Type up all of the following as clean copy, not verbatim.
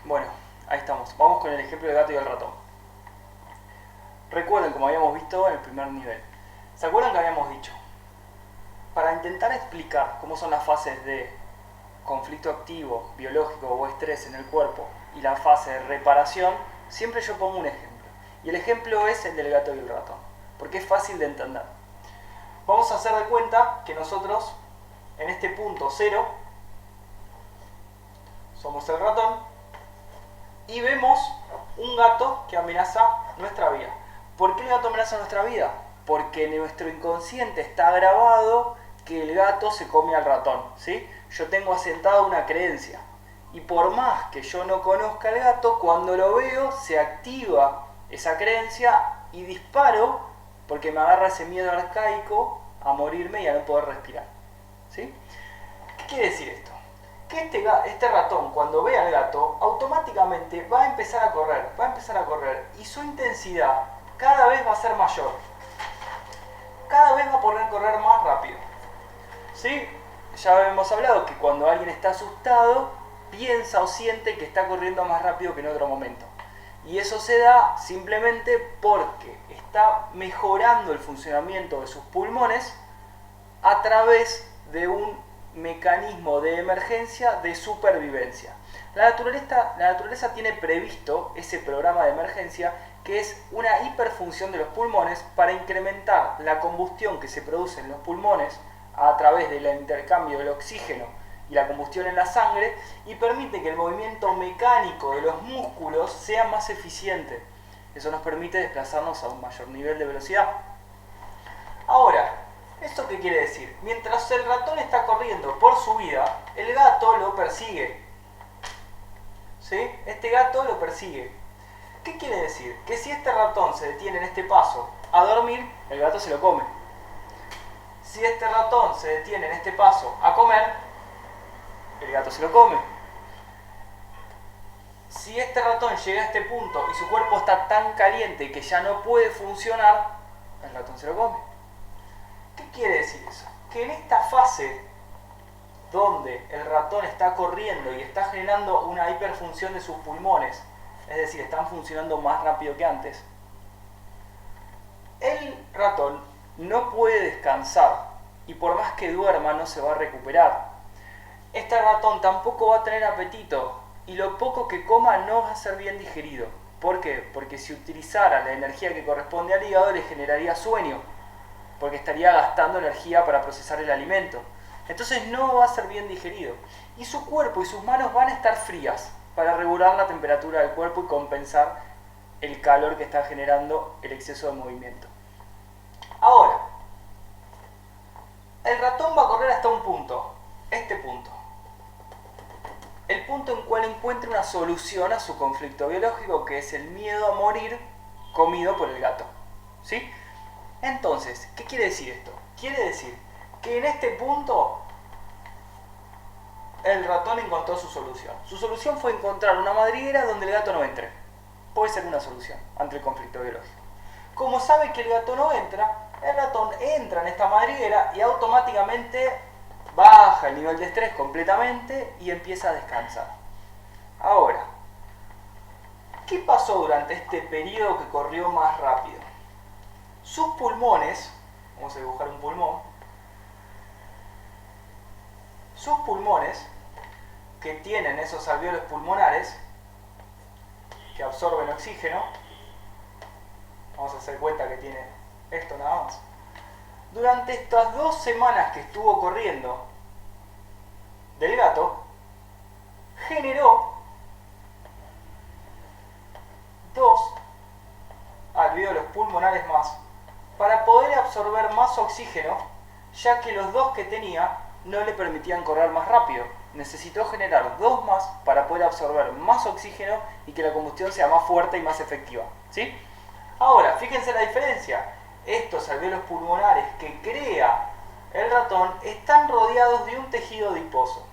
Bueno, ahí estamos. Vamos con el ejemplo del gato y el ratón. Recuerden, como habíamos visto en el primer nivel. ¿Se acuerdan que habíamos dicho? Para intentar explicar cómo son las fases de conflicto activo, biológico o estrés en el cuerpo y la fase de reparación, siempre yo pongo un ejemplo. Y el ejemplo es el del gato y el ratón, porque es fácil de entender. Vamos a hacer de cuenta que nosotros, en este punto 0, somos el ratón y vemos un gato que amenaza nuestra vida. ¿Por qué el gato amenaza nuestra vida? Porque en nuestro inconsciente está grabado que el gato se come al ratón, ¿sí? Yo tengo asentada una creencia. Y por más que yo no conozca al gato, cuando lo veo se activa esa creencia y disparo porque me agarra ese miedo arcaico a morirme y a no poder respirar, ¿sí? ¿Qué quiere decir esto? Que este ratón, cuando ve al gato, automáticamente va a empezar a correr y su intensidad cada vez va a ser mayor. Cada vez va a poder correr más rápido. ¿Sí? Ya hemos hablado que cuando alguien está asustado, piensa o siente que está corriendo más rápido que en otro momento. Y eso se da simplemente porque está mejorando el funcionamiento de sus pulmones a través de un mecanismo de emergencia de supervivencia. La naturaleza tiene previsto ese programa de emergencia que es una hiperfunción de los pulmones para incrementar la combustión que se produce en los pulmones a través del intercambio del oxígeno y la combustión en la sangre y permite que el movimiento mecánico de los músculos sea más eficiente. Eso nos permite desplazarnos a un mayor nivel de velocidad. Ahora, ¿esto qué quiere decir? Mientras el ratón está corriendo por su vida, el gato lo persigue. ¿Sí? Este gato lo persigue. ¿Qué quiere decir? Que si este ratón se detiene en este paso a dormir, el gato se lo come. Si este ratón se detiene en este paso a comer, el gato se lo come. Si este ratón llega a este punto y su cuerpo está tan caliente que ya no puede funcionar, el ratón se lo come. ¿Qué quiere decir eso? Que en esta fase donde el ratón está corriendo y está generando una hiperfunción de sus pulmones, es decir, están funcionando más rápido que antes, el ratón no puede descansar y por más que duerma no se va a recuperar. Este ratón tampoco va a tener apetito y lo poco que coma no va a ser bien digerido. ¿Por qué? Porque si utilizara la energía que corresponde al hígado le generaría sueño, porque estaría gastando energía para procesar el alimento. Entonces no va a ser bien digerido. Y su cuerpo y sus manos van a estar frías para regular la temperatura del cuerpo y compensar el calor que está generando el exceso de movimiento. Ahora, el ratón va a correr hasta un punto, este punto. El punto en el cual encuentra una solución a su conflicto biológico, que es el miedo a morir comido por el gato. ¿Sí? Entonces, ¿qué quiere decir esto? Quiere decir que en este punto el ratón encontró su solución. Su solución fue encontrar una madriguera donde el gato no entre. Puede ser una solución ante el conflicto biológico. Como sabe que el gato no entra, el ratón entra en esta madriguera y automáticamente baja el nivel de estrés completamente y empieza a descansar. Ahora, ¿qué pasó durante este periodo que corrió más rápido? Sus pulmones, vamos a dibujar un pulmón, sus pulmones, que tienen esos alvéolos pulmonares, que absorben oxígeno, vamos a hacer cuenta que tiene esto nada más, durante estas 2 semanas que estuvo corriendo del gato, generó 2 alvéolos pulmonares más para poder absorber más oxígeno, ya que los 2 que tenía no le permitían correr más rápido. Necesitó generar 2 más para poder absorber más oxígeno y que la combustión sea más fuerte y más efectiva. ¿Sí? Ahora, fíjense la diferencia. Estos alvéolos pulmonares que crea el ratón están rodeados de un tejido adiposo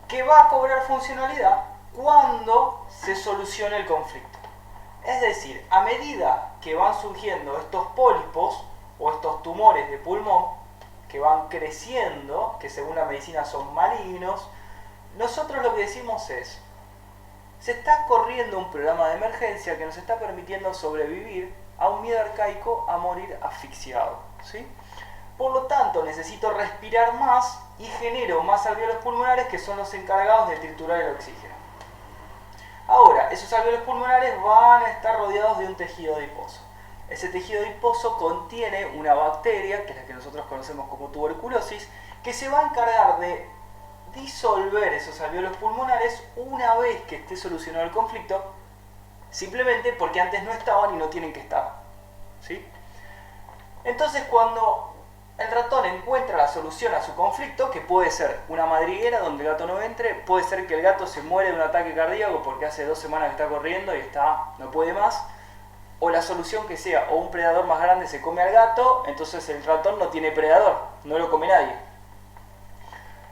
que va a cobrar funcionalidad cuando se solucione el conflicto. Es decir, a medida que van surgiendo estos pólipos o estos tumores de pulmón que van creciendo, que según la medicina son malignos, nosotros lo que decimos es: se está corriendo un programa de emergencia que nos está permitiendo sobrevivir a un miedo arcaico a morir asfixiado, ¿sí? Por lo tanto, necesito respirar más y genero más alvéolos pulmonares que son los encargados de triturar el oxígeno. Ahora, esos alvéolos pulmonares van a estar rodeados de un tejido adiposo. Ese tejido adiposo contiene una bacteria, que es la que nosotros conocemos como tuberculosis, que se va a encargar de disolver esos alvéolos pulmonares una vez que esté solucionado el conflicto, simplemente porque antes no estaban y no tienen que estar, ¿sí? Entonces, cuando el ratón encuentra la solución a su conflicto, que puede ser una madriguera donde el gato no entre, puede ser que el gato se muere de un ataque cardíaco porque hace 2 semanas que está corriendo y no puede más, o la solución que sea, o un predador más grande se come al gato, entonces el ratón no tiene predador, no lo come nadie.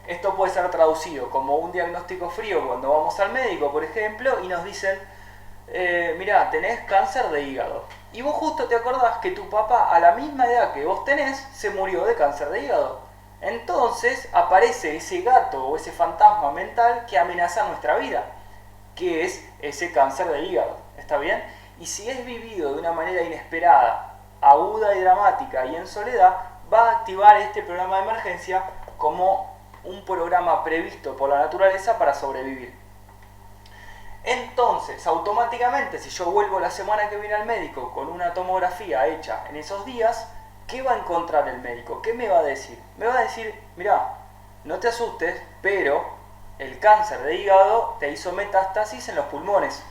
Esto puede ser traducido como un diagnóstico frío cuando vamos al médico, por ejemplo, y nos dicen, mirá, tenés cáncer de hígado. Y vos justo te acordás que tu papá, a la misma edad que vos tenés, se murió de cáncer de hígado. Entonces aparece ese gato o ese fantasma mental que amenaza nuestra vida, que es ese cáncer de hígado. ¿Está bien? Y si es vivido de una manera inesperada, aguda y dramática y en soledad, va a activar este programa de emergencia como un programa previsto por la naturaleza para sobrevivir. Entonces, automáticamente, si yo vuelvo la semana que viene al médico con una tomografía hecha en esos días, ¿qué va a encontrar el médico? ¿Qué me va a decir? Me va a decir, mirá, no te asustes, pero el cáncer de hígado te hizo metástasis en los pulmones.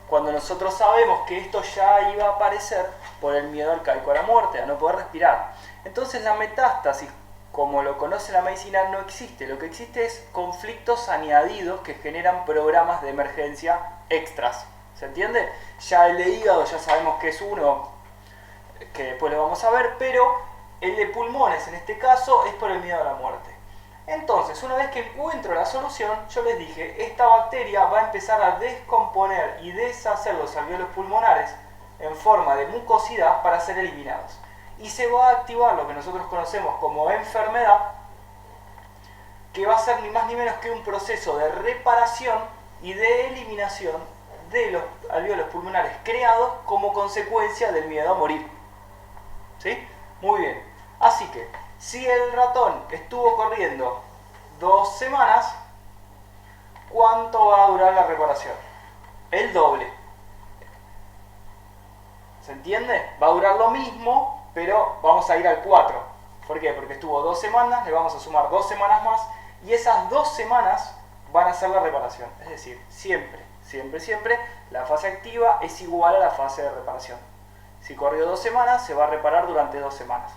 Cuando nosotros sabemos que esto ya iba a aparecer por el miedo arcaico a la muerte, a no poder respirar. Entonces la metástasis, como lo conoce la medicina, no existe. Lo que existe es conflictos añadidos que generan programas de emergencia extras. ¿Se entiende? Ya el de hígado ya sabemos que es uno, que después lo vamos a ver, pero el de pulmones en este caso es por el miedo a la muerte. Entonces, una vez que encuentro la solución, yo les dije, esta bacteria va a empezar a descomponer y deshacer los alvéolos pulmonares en forma de mucosidad para ser eliminados. Y se va a activar lo que nosotros conocemos como enfermedad, que va a ser ni más ni menos que un proceso de reparación y de eliminación de los alvéolos pulmonares creados como consecuencia del miedo a morir. ¿Sí? Muy bien. Así que, si el ratón estuvo corriendo 2 semanas, ¿cuánto va a durar la reparación? El doble. ¿Se entiende? Va a durar lo mismo, pero vamos a ir al 4. ¿Por qué? Porque estuvo 2 semanas, le vamos a sumar 2 semanas más, y esas 2 semanas van a ser la reparación. Es decir, siempre, la fase activa es igual a la fase de reparación. Si corrió 2 semanas, se va a reparar durante 2 semanas.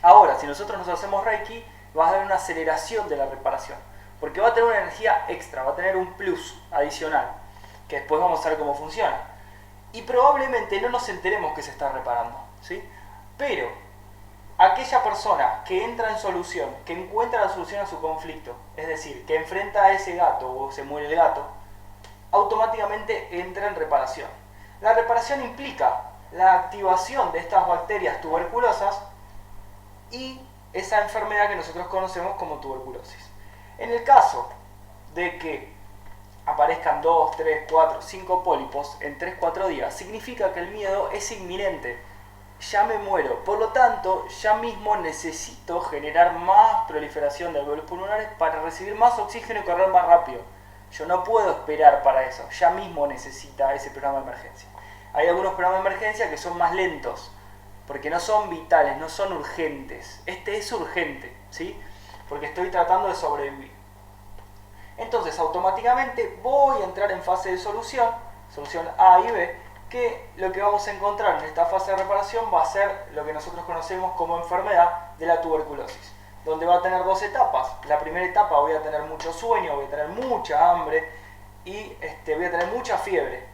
Ahora, si nosotros nos hacemos Reiki, va a haber una aceleración de la reparación, porque va a tener una energía extra, va a tener un plus adicional, que después vamos a ver cómo funciona. Y probablemente no nos enteremos que se está reparando, ¿sí? Pero aquella persona que entra en solución, que encuentra la solución a su conflicto, es decir, que enfrenta a ese gato o se muere el gato, automáticamente entra en reparación. La reparación implica la activación de estas bacterias tuberculosas y esa enfermedad que nosotros conocemos como tuberculosis. En el caso de que aparezcan 2, 3, 4, 5 pólipos en 3-4 días, significa que el miedo es inminente. Ya me muero, por lo tanto, ya mismo necesito generar más proliferación de alvéolos pulmonares para recibir más oxígeno y correr más rápido. Yo no puedo esperar para eso, ya mismo necesita ese programa de emergencia. Hay algunos programas de emergencia que son más lentos, porque no son vitales, no son urgentes. Este es urgente, ¿sí? Porque estoy tratando de sobrevivir. Entonces, automáticamente voy a entrar en fase de solución A y B, que lo que vamos a encontrar en esta fase de reparación va a ser lo que nosotros conocemos como enfermedad de la tuberculosis, donde va a tener 2 etapas. La primera etapa voy a tener mucho sueño, voy a tener mucha hambre y voy a tener mucha fiebre.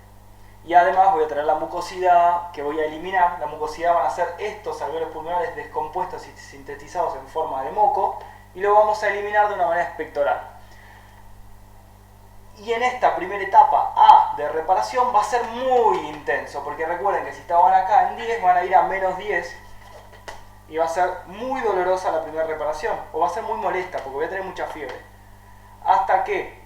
Y además voy a tener la mucosidad que voy a eliminar. La mucosidad van a ser estos alvéolos pulmonares descompuestos y sintetizados en forma de moco, y lo vamos a eliminar de una manera espectoral. Y en esta primera etapa A de reparación va a ser muy intenso, porque recuerden que si estaban acá en 10 van a ir a menos 10 y va a ser muy dolorosa la primera reparación, o va a ser muy molesta porque voy a tener mucha fiebre. Hasta que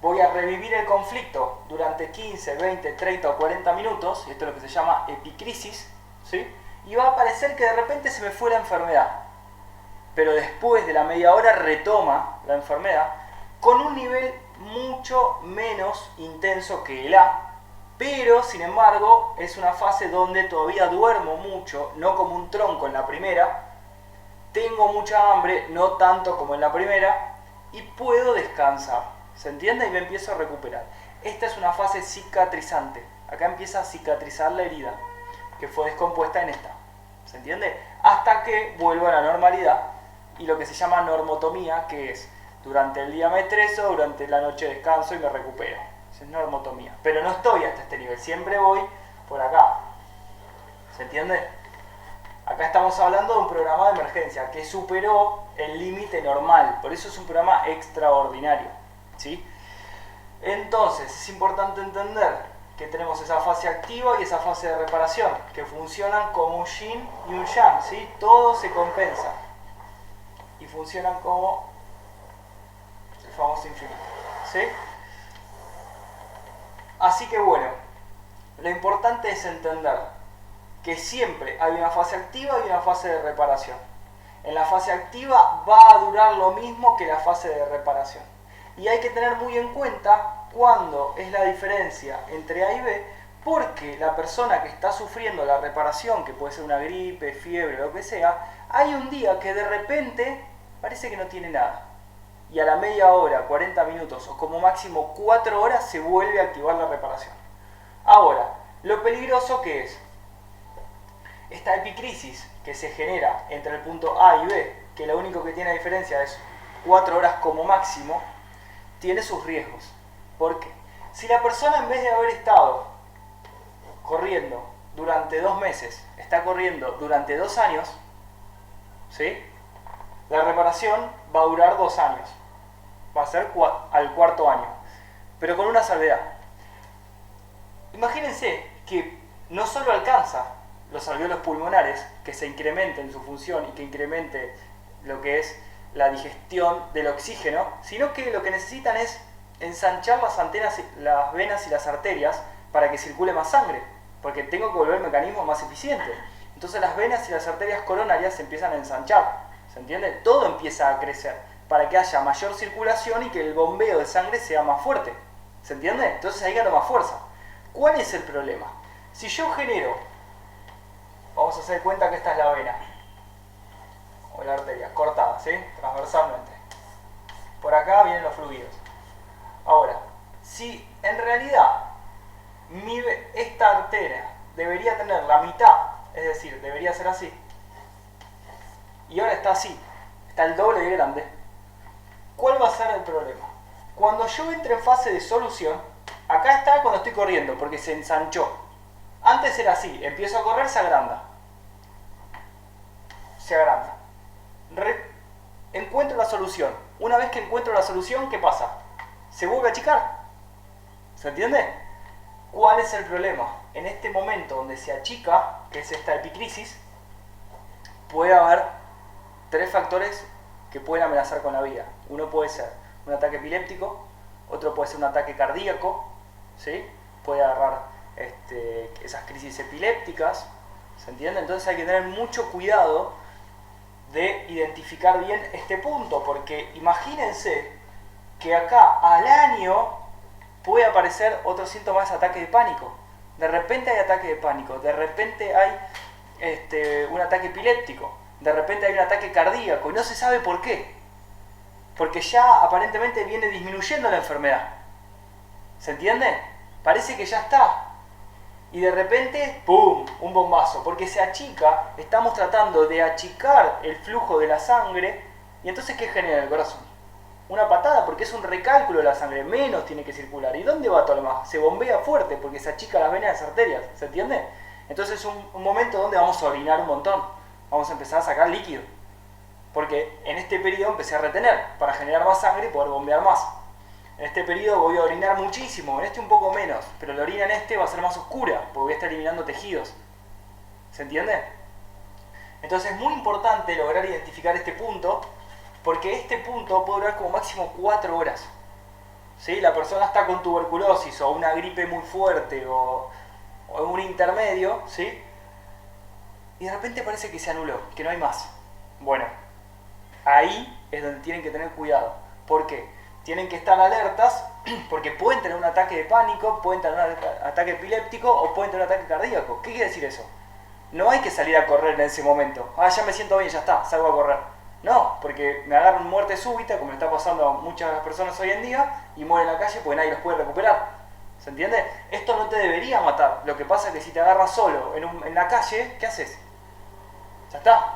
voy a revivir el conflicto durante 15, 20, 30 o 40 minutos, y esto es lo que se llama epicrisis, ¿sí? Y va a parecer que de repente se me fue la enfermedad, pero después de la media hora retoma la enfermedad con un nivel mucho menos intenso que el A, pero sin embargo es una fase donde todavía duermo mucho, no como un tronco en la primera, tengo mucha hambre, no tanto como en la primera, y puedo descansar, ¿se entiende? Y me empiezo a recuperar. Esta es una fase cicatrizante, acá empieza a cicatrizar la herida que fue descompuesta en esta, ¿se entiende? Hasta que vuelva a la normalidad y lo que se llama normotomía, que es durante el día me estreso, durante la noche descanso y me recupero. Esa es normotomía. Pero no estoy hasta este nivel, siempre voy por acá. ¿Se entiende? Acá estamos hablando de un programa de emergencia que superó el límite normal, por eso es un programa extraordinario, ¿sí? Entonces, es importante entender que tenemos esa fase activa y esa fase de reparación, que funcionan como un yin y un yang, ¿sí? Todo se compensa y funcionan como el famoso infinito, ¿sí? Así que bueno, lo importante es entender que siempre hay una fase activa y una fase de reparación. En la fase activa va a durar lo mismo que la fase de reparación. Y hay que tener muy en cuenta cuándo es la diferencia entre A y B, porque la persona que está sufriendo la reparación, que puede ser una gripe, fiebre, lo que sea, hay un día que de repente parece que no tiene nada. Y a la media hora, 40 minutos o como máximo 4 horas se vuelve a activar la reparación. Ahora, lo peligroso que es esta epicrisis que se genera entre el punto A y B, que lo único que tiene diferencia es 4 horas como máximo, tiene sus riesgos. ¿Por qué? Si la persona, en vez de haber estado corriendo durante 2 meses, está corriendo durante 2 años, ¿sí? La reparación va a durar 2 años. Va a ser al cuarto año. Pero con una salvedad. Imagínense que no solo alcanza los alvéolos pulmonares que se incrementen su función y que incremente lo que es la digestión del oxígeno, sino que lo que necesitan es ensanchar las antenas, las venas y las arterias para que circule más sangre, porque tengo que volver el mecanismo más eficiente. Entonces las venas y las arterias coronarias se empiezan a ensanchar, ¿se entiende? Todo empieza a crecer para que haya mayor circulación y que el bombeo de sangre sea más fuerte, ¿se entiende? Entonces ahí gano más fuerza. ¿Cuál es el problema? Si yo genero, vamos a hacer cuenta que esta es la vena o la arteria, cortada, ¿sí? Transversalmente. Por acá vienen los fluidos. Ahora, si en realidad esta arteria debería tener la mitad, es decir, debería ser así, y ahora está así, está el doble de grande, ¿cuál va a ser el problema? Cuando yo entre en fase de solución, acá está cuando estoy corriendo, porque se ensanchó. Antes era así, empiezo a correr, se agranda. Se agranda. Encuentro la solución. Una vez que encuentro la solución, ¿qué pasa? Se vuelve a achicar. ¿Se entiende? ¿Cuál es el problema? En este momento donde se achica, que es esta epicrisis, puede haber 3 factores que pueden amenazar con la vida. Uno puede ser un ataque epiléptico, otro puede ser un ataque cardíaco, ¿sí? Puede agarrar esas crisis epilépticas, ¿se entiende? Entonces hay que tener mucho cuidado de identificar bien este punto, porque imagínense que acá al año puede aparecer otro síntoma, de ataque de pánico. De repente hay ataque de pánico, de repente hay un ataque epiléptico, de repente hay un ataque cardíaco y no se sabe por qué, porque ya aparentemente viene disminuyendo la enfermedad, ¿se entiende? Parece que ya está y de repente ¡pum! Un bombazo, porque se achica. Estamos tratando de achicar el flujo de la sangre y entonces ¿qué genera el corazón? Una patada, porque es un recálculo de la sangre, menos tiene que circular. ¿Y dónde va todo lo más? Se bombea fuerte porque se achica las venas y las arterias, ¿se entiende? Entonces es un momento donde vamos a orinar un montón, vamos a empezar a sacar líquido, porque en este periodo empecé a retener para generar más sangre y poder bombear más. En este periodo voy a orinar muchísimo, en este un poco menos, pero la orina en este va a ser más oscura, porque voy a estar eliminando tejidos, ¿se entiende? Entonces es muy importante lograr identificar este punto, porque este punto puede durar como máximo 4 horas, ¿sí? La persona está con tuberculosis o una gripe muy fuerte o un intermedio, ¿sí? Y de repente parece que se anuló, que no hay más. Bueno, ahí es donde tienen que tener cuidado. ¿Por qué? Tienen que estar alertas porque pueden tener un ataque de pánico, pueden tener un ataque epiléptico o pueden tener un ataque cardíaco. ¿Qué quiere decir eso? No hay que salir a correr en ese momento. Ah, ya me siento bien, ya está, salgo a correr. No, porque me agarran muerte súbita, como le está pasando a muchas personas hoy en día, y mueren en la calle porque nadie los puede recuperar. ¿Se entiende? Esto no te debería matar. Lo que pasa es que si te agarras solo en la calle, ¿qué haces? Ya está.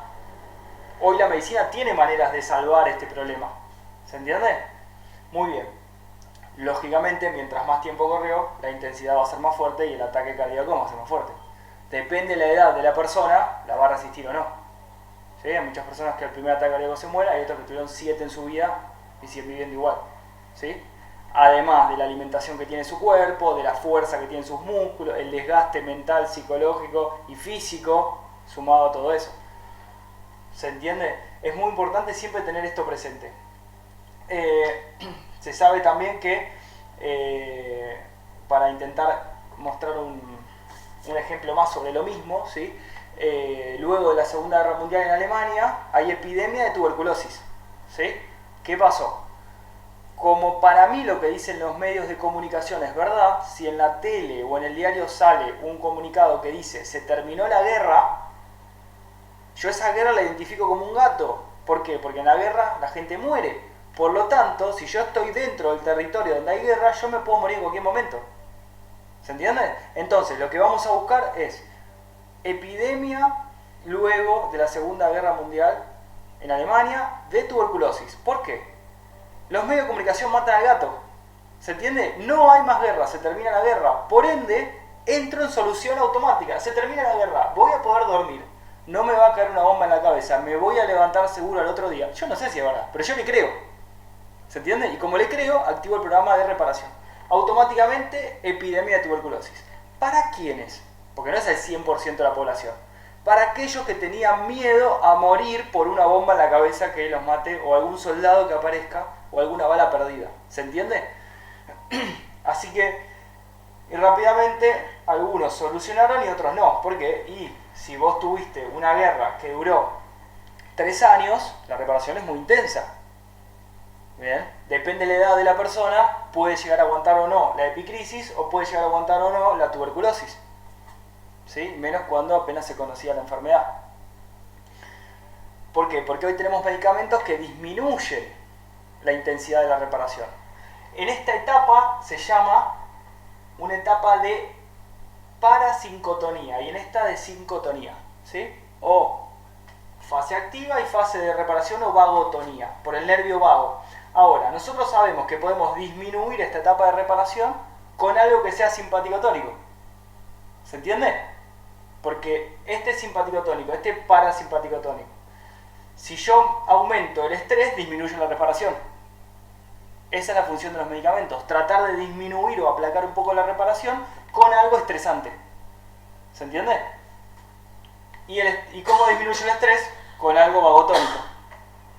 Hoy la medicina tiene maneras de salvar este problema. ¿Se entiende? Muy bien. Lógicamente, mientras más tiempo corrió, la intensidad va a ser más fuerte y el ataque cardíaco va a ser más fuerte. Depende de la edad de la persona, la va a resistir o no. ¿Sí? Hay muchas personas que al primer ataque cardíaco se mueren, hay otros que tuvieron 7 en su vida y siguen viviendo igual. ¿Sí? Además de la alimentación que tiene su cuerpo, de la fuerza que tienen sus músculos, el desgaste mental, psicológico y físico, sumado a todo eso. ¿Se entiende? Es muy importante siempre tener esto presente. Se sabe también que para intentar mostrar un ejemplo más sobre lo mismo, ¿sí? Luego de la Segunda Guerra Mundial en Alemania hay epidemia de tuberculosis, ¿sí? ¿Qué pasó? Como para mí lo que dicen los medios de comunicación es verdad, si en la tele o en el diario sale un comunicado que dice se terminó la guerra, yo esa guerra la identifico como un gato. ¿Por qué? Porque en la guerra la gente muere. Por lo tanto, si yo estoy dentro del territorio donde hay guerra, yo me puedo morir en cualquier momento. ¿Se entiende? Entonces, lo que vamos a buscar es epidemia luego de la Segunda Guerra Mundial en Alemania de tuberculosis. ¿Por qué? Los medios de comunicación matan al gato. ¿Se entiende? No hay más guerra, se termina la guerra. Por ende, entro en solución automática. Se termina la guerra, voy a poder dormir. No me va a caer una bomba en la cabeza, me voy a levantar seguro al otro día. Yo no sé si es verdad, pero yo le creo. ¿Se entiende? Y como le creo, activo el programa de reparación. Automáticamente, epidemia de tuberculosis. ¿Para quiénes? Porque no es el 100% de la población. Para aquellos que tenían miedo a morir por una bomba en la cabeza que los mate, o algún soldado que aparezca, o alguna bala perdida. ¿Se entiende? Así que, y rápidamente, algunos solucionaron y otros no. ¿Por qué? Y si vos tuviste una guerra que duró 3 años, la reparación es muy intensa. Bien, depende de la edad de la persona, puede llegar a aguantar o no la epicrisis o puede llegar a aguantar o no la tuberculosis. ¿Sí? Menos cuando apenas se conocía la enfermedad. ¿Por qué? Porque hoy tenemos medicamentos que disminuyen la intensidad de la reparación. En esta etapa se llama una etapa de parasincotonía y en esta de sincotonía. ¿Sí? O fase activa y fase de reparación o vagotonía, por el nervio vago. Ahora, nosotros sabemos que podemos disminuir esta etapa de reparación con algo que sea simpático-tónico. ¿Se entiende? Porque este simpático-tónico, este parasimpático-tónico, si yo aumento el estrés, disminuyo la reparación. Esa es la función de los medicamentos, tratar de disminuir o aplacar un poco la reparación con algo estresante. ¿Se entiende? ¿Y cómo disminuye el estrés? Con algo vagotónico.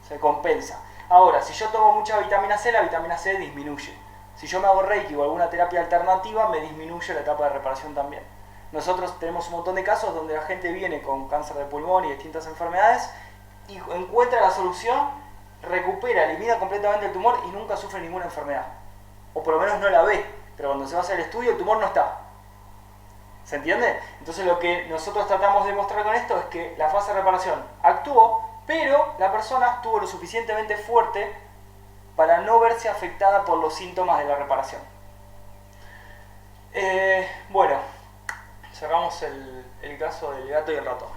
Se compensa. Ahora, si yo tomo mucha vitamina C, la vitamina C disminuye. Si yo me hago Reiki o alguna terapia alternativa, me disminuye la etapa de reparación también. Nosotros tenemos un montón de casos donde la gente viene con cáncer de pulmón y distintas enfermedades y encuentra la solución, recupera, elimina completamente el tumor y nunca sufre ninguna enfermedad. O por lo menos no la ve, pero cuando se va a hacer el estudio el tumor no está. ¿Se entiende? Entonces lo que nosotros tratamos de mostrar con esto es que la fase de reparación actuó, pero la persona estuvo lo suficientemente fuerte para no verse afectada por los síntomas de la reparación. Bueno, cerramos el caso del gato y el ratón.